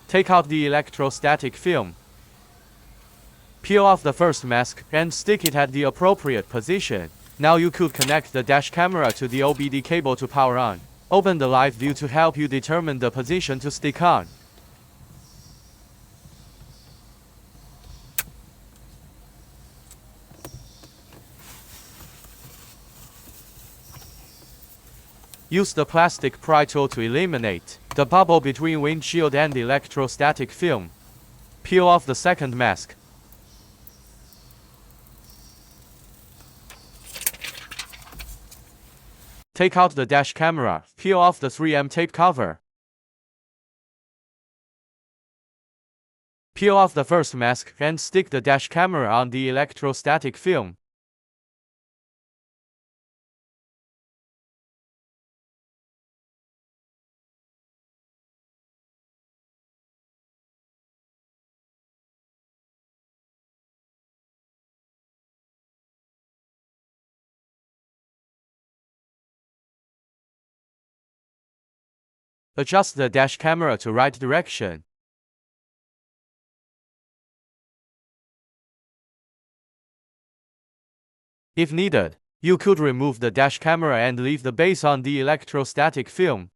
Take out the electrostatic film. Peel off the first mask and stick it at the appropriate position. Now you could connect the dash camera to the OBD cable to power on. Open the live view to help you determine the position to stick on. Use the plastic pry tool to eliminate the bubble between windshield and electrostatic film. Peel off the second mask. Take out the dash camera. Peel off the 3M tape cover. Peel off the first mask and stick the dash camera on the electrostatic film. Adjust the dash camera to right direction. If needed, you could remove the dash camera and leave the base on the electrostatic film.